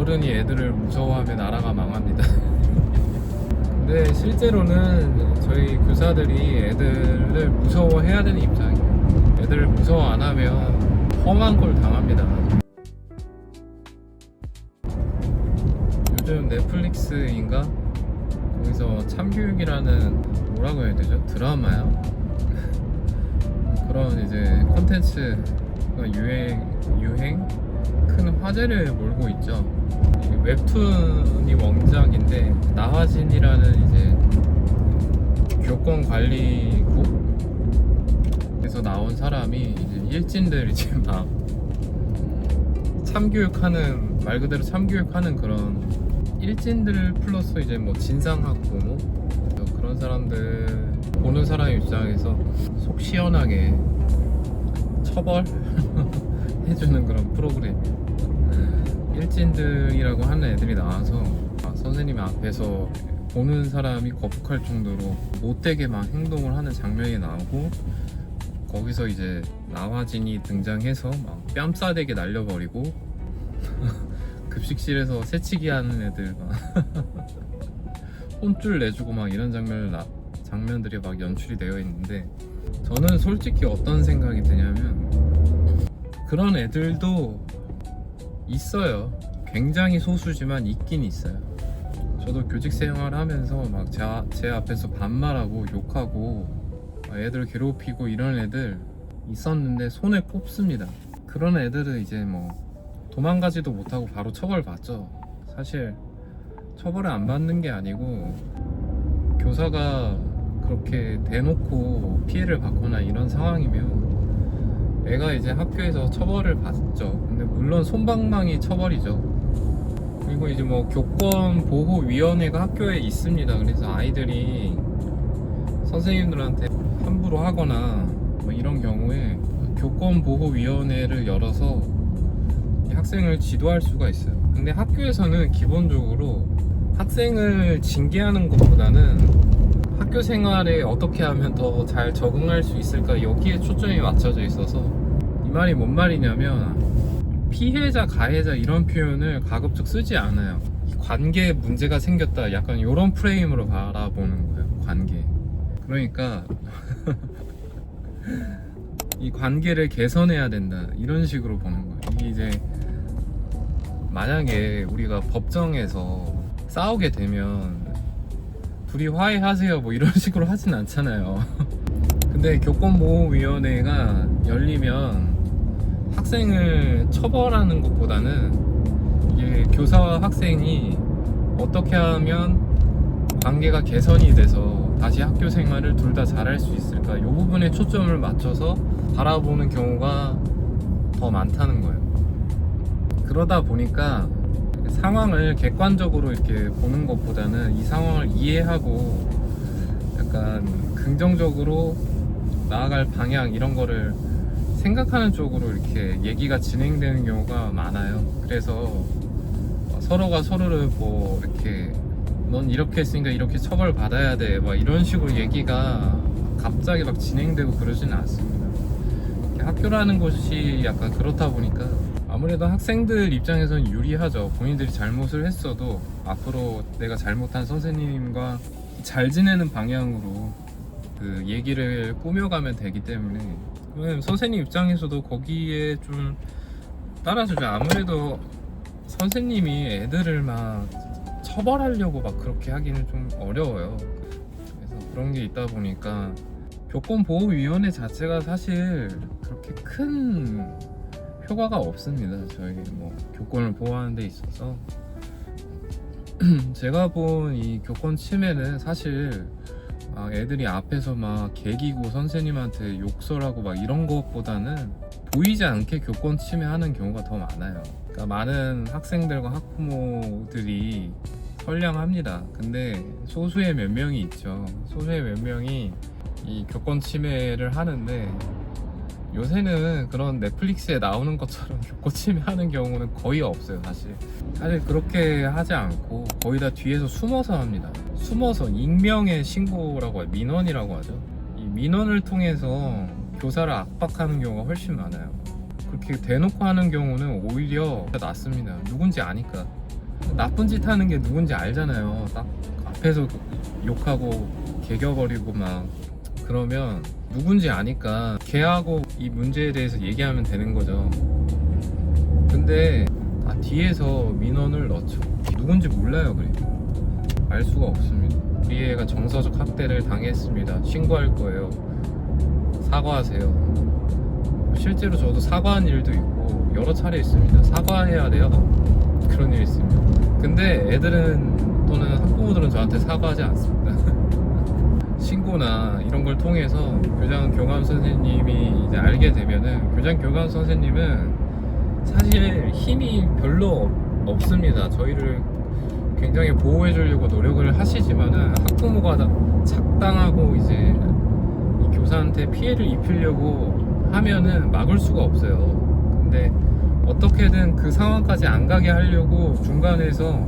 어른이 애들을 무서워하면 나라가 망합니다. 근데 실제로는 저희 교사들이 애들을 무서워해야 되는 입장이에요. 애들을 무서워 안 하면 험한 걸 당합니다. 요즘 넷플릭스인가? 거기서 참교육이라는 뭐라고 해야 되죠? 드라마야? 그런 이제 콘텐츠가 유행 큰 화제를 몰고 있죠. 웹툰이 원작인데 나화진이라는 이제 교권관리국에서 나온 사람이 이제 일진들 이제 막 참교육하는, 말 그대로 참교육하는 그런 일진들 플러스 이제 뭐 진상학부모 그런 사람들 보는 사람 입장에서 속 시원하게 처벌 해주는 그런 프로그램. 일진들이라고 하는 애들이 나와서 선생님 앞에서 보는 사람이 거북할 정도로 못되게 막 행동을 하는 장면이 나오고, 거기서 이제 나화진이 등장해서 막 뺨싸대게 날려버리고 급식실에서 새치기 하는 애들 막 혼쭐 내주고 막 이런 장면들이 막 연출이 되어 있는데, 저는 솔직히 어떤 생각이 드냐면 그런 애들도 있어요. 굉장히 소수지만 있긴 있어요. 저도 교직 생활을 하면서 막 제 앞에서 반말하고 욕하고 애들 괴롭히고 이런 애들 있었는데 손에 꼽습니다. 그런 애들은 이제 뭐 도망가지도 못하고 바로 처벌받죠. 사실 처벌을 안 받는 게 아니고 교사가 그렇게 대놓고 피해를 받거나 이런 상황이면 애가 이제 학교에서 처벌을 받죠. 근데 물론 솜방망이 처벌이죠. 그리고 이제 뭐 교권보호위원회가 학교에 있습니다. 그래서 아이들이 선생님들한테 함부로 하거나 뭐 이런 경우에 교권보호위원회를 열어서 학생을 지도할 수가 있어요. 근데 학교에서는 기본적으로 학생을 징계하는 것보다는 학교 생활에 어떻게 하면 더 잘 적응할 수 있을까, 여기에 초점이 맞춰져 있어서, 이 말이 뭔 말이냐면 피해자, 가해자 이런 표현을 가급적 쓰지 않아요. 이 관계에 문제가 생겼다, 약간 이런 프레임으로 바라보는 거예요. 관계. 그러니까 이 관계를 개선해야 된다, 이런 식으로 보는 거예요. 이게 이제 만약에 우리가 법정에서 싸우게 되면 둘이 화해하세요 뭐 이런 식으로 하진 않잖아요. 근데 교권보호위원회가 열리면 학생을 처벌하는 것보다는 이게 교사와 학생이 어떻게 하면 관계가 개선이 돼서 다시 학교 생활을 둘 다 잘할 수 있을까, 이 부분에 초점을 맞춰서 바라보는 경우가 더 많다는 거예요. 그러다 보니까 상황을 객관적으로 이렇게 보는 것보다는 이 상황을 이해하고 약간 긍정적으로 나아갈 방향 이런 거를 생각하는 쪽으로 이렇게 얘기가 진행되는 경우가 많아요. 그래서 서로가 서로를 뭐 이렇게 넌 이렇게 했으니까 이렇게 처벌 받아야 돼 막 이런 식으로 얘기가 갑자기 막 진행되고 그러지는 않습니다. 학교라는 곳이 약간 그렇다 보니까 아무래도 학생들 입장에서는 유리하죠. 본인들이 잘못을 했어도 앞으로 내가 잘못한 선생님과 잘 지내는 방향으로 그 얘기를 꾸며가면 되기 때문에 선생님 입장에서도 거기에 좀 따라주죠. 아무래도 선생님이 애들을 막 처벌하려고 막 그렇게 하기는 좀 어려워요. 그래서 그런 게 있다 보니까 교권보호위원회 자체가 사실 그렇게 큰 효과가 없습니다. 저희 뭐 교권을 보호하는 데 있어서 제가 본 이 교권 침해는 사실 애들이 앞에서 막 개기고 선생님한테 욕설하고 막 이런 것보다는 보이지 않게 교권 침해하는 경우가 더 많아요. 그러니까 많은 학생들과 학부모들이 선량합니다. 근데 소수의 몇 명이 있죠. 소수의 몇 명이 이 교권 침해를 하는데, 요새는 그런 넷플릭스에 나오는 것처럼 교권 침해하는 경우는 거의 없어요. 사실 그렇게 하지 않고 거의 다 뒤에서 숨어서 합니다. 숨어서 익명의 신고라고 해요. 민원이라고 하죠. 이 민원을 통해서 교사를 압박하는 경우가 훨씬 많아요. 그렇게 대놓고 하는 경우는 오히려 낫습니다. 누군지 아니까. 나쁜 짓 하는 게 누군지 알잖아요. 딱 앞에서 욕하고 개겨버리고 막 그러면 누군지 아니까 걔하고 이 문제에 대해서 얘기하면 되는 거죠. 근데 뒤에서 민원을 넣죠. 누군지 몰라요. 그리고 알 수가 없습니다. 우리 애가 정서적 학대를 당했습니다. 신고할 거예요. 사과하세요. 실제로 저도 사과한 일도 있고 여러 차례 있습니다. 사과해야 돼요. 그런 일이 있습니다. 근데 애들은 또는 학부모들은 저한테 사과하지 않습니다. 신고나 이런 걸 통해서 교장 교감 선생님이 이제 알게 되면은, 교장 교감 선생님은 사실 힘이 별로 없습니다. 저희를 굉장히 보호해 주려고 노력을 하시지만은 학부모가 작당하고 이제 이 교사한테 피해를 입히려고 하면은 막을 수가 없어요. 근데 어떻게든 그 상황까지 안 가게 하려고 중간에서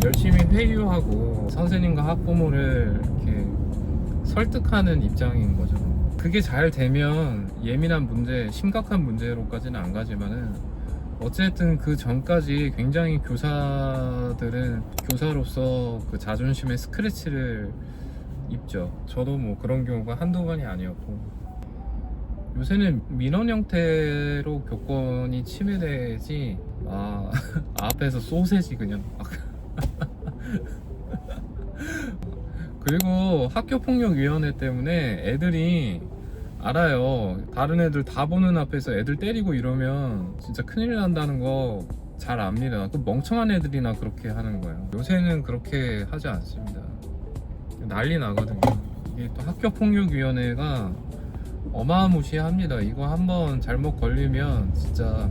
열심히 회유하고 선생님과 학부모를 이렇게 설득하는 입장인 거죠. 그게 잘 되면 예민한 문제, 심각한 문제로까지는 안 가지만은 어쨌든 그 전까지 굉장히 교사들은 교사로서 그 자존심에 스크래치를 입죠. 저도 뭐 그런 경우가 한두 번이 아니었고, 요새는 민원 형태로 교권이 침해되지, 앞에서 소세지 그냥 그리고 학교폭력위원회 때문에 애들이 알아요. 다른 애들 다 보는 앞에서 애들 때리고 이러면 진짜 큰일 난다는 거 잘 압니다. 그 멍청한 애들이나 그렇게 하는 거예요. 요새는 그렇게 하지 않습니다. 난리 나거든요. 이게 또 학교폭력위원회가 어마무시합니다. 이거 한번 잘못 걸리면 진짜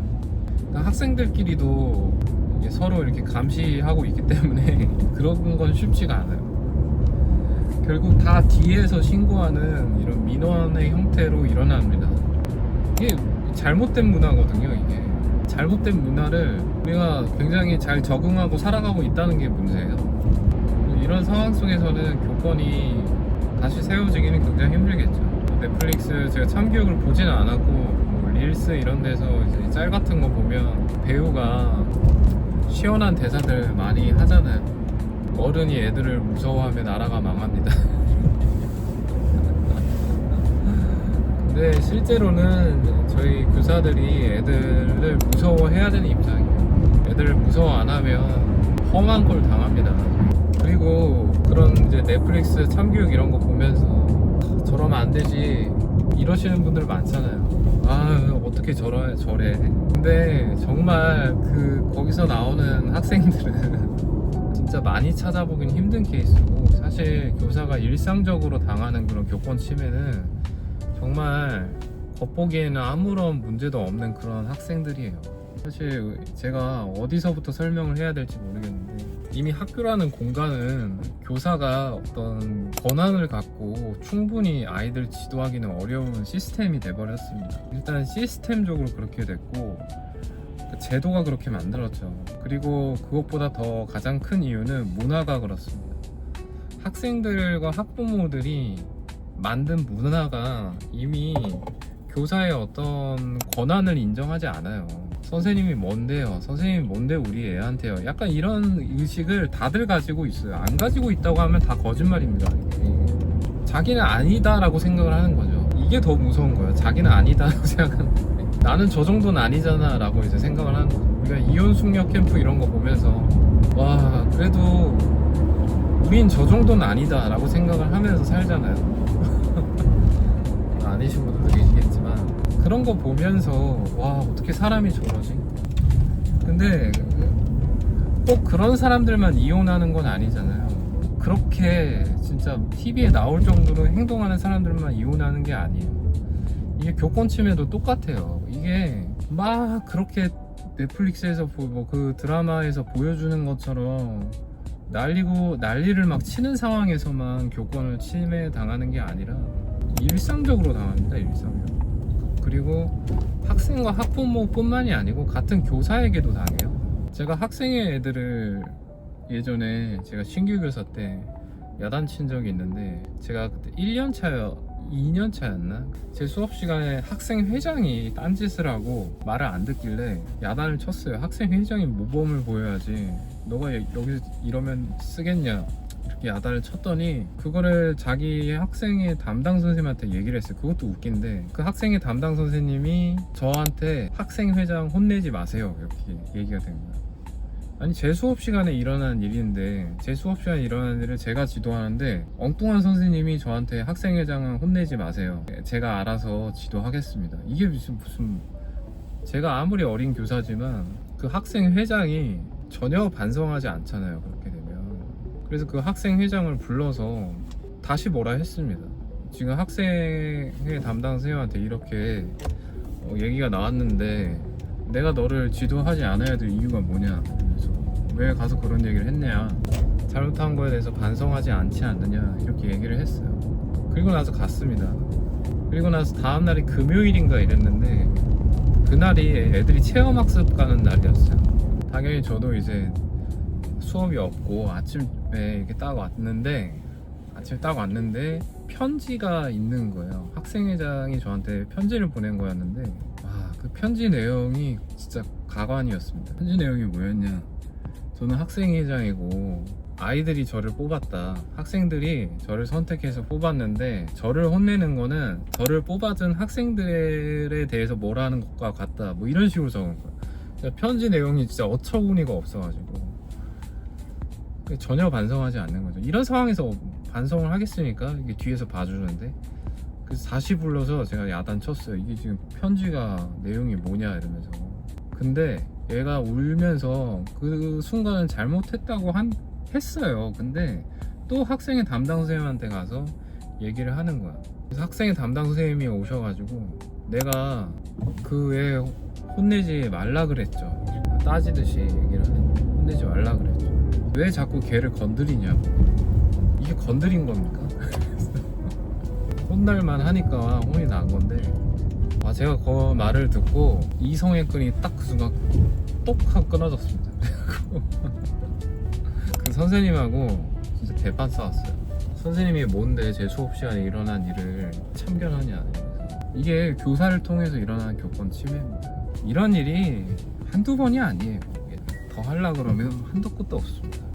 학생들끼리도 서로 이렇게 감시하고 있기 때문에 그런 건 쉽지가 않아요. 결국 다 뒤에서 신고하는 이런 민원의 형태로 일어납니다. 이게 잘못된 문화거든요. 이게 잘못된 문화를 우리가 굉장히 잘 적응하고 살아가고 있다는 게 문제예요. 이런 상황 속에서는 교권이 다시 세워지기는 굉장히 힘들겠죠. 넷플릭스 제가 참교육을 보지는 않았고 뭐 릴스 이런 데서 이제 짤 같은 거 보면 배우가 시원한 대사들 많이 하잖아요. 어른이 애들을 무서워하면 나라가 망합니다. 근데 실제로는 저희 교사들이 애들을 무서워해야 되는 입장이에요. 애들을 무서워 안 하면 험한 걸 당합니다. 그리고 그런 이제 넷플릭스 참교육 이런 거 보면서 저러면 안 되지 이러시는 분들 많잖아요. 어떻게 저래. 근데 정말 거기서 나오는 학생들은 진짜 많이 찾아보긴 힘든 케이스고, 사실 교사가 일상적으로 당하는 그런 교권 침해는 정말 겉보기에는 아무런 문제도 없는 그런 학생들이에요. 사실 제가 어디서부터 설명을 해야 될지 모르겠는데, 이미 학교라는 공간은 교사가 어떤 권한을 갖고 충분히 아이들 지도하기는 어려운 시스템이 돼버렸습니다. 일단 시스템적으로 그렇게 됐고 제도가 그렇게 만들었죠. 그리고 그것보다 더 가장 큰 이유는 문화가 그렇습니다. 학생들과 학부모들이 만든 문화가 이미 교사의 어떤 권한을 인정하지 않아요. 선생님이 뭔데요? 선생님이 뭔데 우리 애한테요? 약간 이런 의식을 다들 가지고 있어요. 안 가지고 있다고 하면 다 거짓말입니다. 자기는 아니다라고 생각을 하는 거죠. 이게 더 무서운 거예요. 자기는 아니다라고 생각하는 거예요. 나는 저 정도는 아니잖아 라고 이제 생각을 하는 거죠. 우리가 이혼숙녀 캠프 이런 거 보면서 와, 그래도 우린 저 정도는 아니다 라고 생각을 하면서 살잖아요. 아니신 분들도 계시겠지만 그런 거 보면서 와, 어떻게 사람이 저러지? 근데 꼭 그런 사람들만 이혼하는 건 아니잖아요. 그렇게 진짜 TV에 나올 정도로 행동하는 사람들만 이혼하는 게 아니에요. 이게 교권 침해도 똑같아요. 이게 막 그렇게 넷플릭스에서 그 드라마에서 보여주는 것처럼 난리를 막 치는 상황에서만 교권을 침해 당하는 게 아니라 일상적으로 당합니다. 일상적으로. 그리고 학생과 학부모뿐만이 아니고 같은 교사에게도 당해요. 제가 학생의 애들을 예전에 제가 신규 교사 때 야단친 적이 있는데, 제가 그때 1년차 2년 차였나? 제 수업 시간에 학생 회장이 딴짓을 하고 말을 안 듣길래 야단을 쳤어요. 학생 회장이 모범을 보여야지. 너가 여기서 이러면 쓰겠냐? 이렇게 야단을 쳤더니 그거를 자기 학생의 담당 선생님한테 얘기를 했어요. 그것도 웃긴데 그 학생의 담당 선생님이 저한테 학생 회장 혼내지 마세요 이렇게 얘기가 된 거예요. 아니 제 수업 시간에 일어난 일인데 제 수업 시간에 일어난 일을 제가 지도하는데 엉뚱한 선생님이 저한테 학생회장은 혼내지 마세요. 제가 알아서 지도하겠습니다. 이게 무슨 제가 아무리 어린 교사지만 그 학생회장이 전혀 반성하지 않잖아요. 그렇게 되면. 그래서 그 학생회장을 불러서 다시 뭐라 했습니다. 지금 학생회 담당 선생님한테 이렇게 얘기가 나왔는데 내가 너를 지도하지 않아야 될 이유가 뭐냐, 그래서 왜 가서 그런 얘기를 했냐, 잘못한 거에 대해서 반성하지 않지 않느냐 이렇게 얘기를 했어요. 그리고 나서 갔습니다. 그리고 나서 다음날이 금요일인가 이랬는데 그날이 애들이 체험학습 가는 날이었어요. 당연히 저도 이제 수업이 없고 아침에 이렇게 딱 왔는데 편지가 있는 거예요. 학생회장이 저한테 편지를 보낸 거였는데 그 편지 내용이 진짜 가관이었습니다. 편지 내용이 뭐였냐, 저는 학생회장이고 아이들이 저를 뽑았다, 학생들이 저를 선택해서 뽑았는데 저를 혼내는 거는 저를 뽑아준 학생들에 대해서 뭐라 하는 것과 같다, 뭐 이런 식으로 적은 거예요. 편지 내용이 진짜 어처구니가 없어가지고 전혀 반성하지 않는 거죠. 이런 상황에서 반성을 하겠습니까? 이게 뒤에서 봐주는데. 그래서 다시 불러서 제가 야단 쳤어요. 이게 지금 편지가 내용이 뭐냐 이러면서. 근데 얘가 울면서 그 순간은 잘못했다고 했어요. 근데 또 학생의 담당 선생님한테 가서 얘기를 하는 거야. 그래서 학생의 담당 선생님이 오셔가지고 내가 그 애 혼내지 말라 그랬죠. 따지듯이 얘기를 하는, 혼내지 말라 그랬죠. 왜 자꾸 걔를 건드리냐고. 이게 건드린 겁니까? 혼날만 하니까 혼이 난 건데, 제가 그 말을 듣고 이성의 끈이 딱 그 순간 똑 하고 끊어졌습니다. 그 선생님하고 진짜 대판 싸웠어요. 선생님이 뭔데 제 수업 시간에 일어난 일을 참견하냐 이러면서. 이게 교사를 통해서 일어나는 교권 침해입니다. 이런 일이 한두 번이 아니에요. 더 하려고 그러면 한도 끝도 없습니다.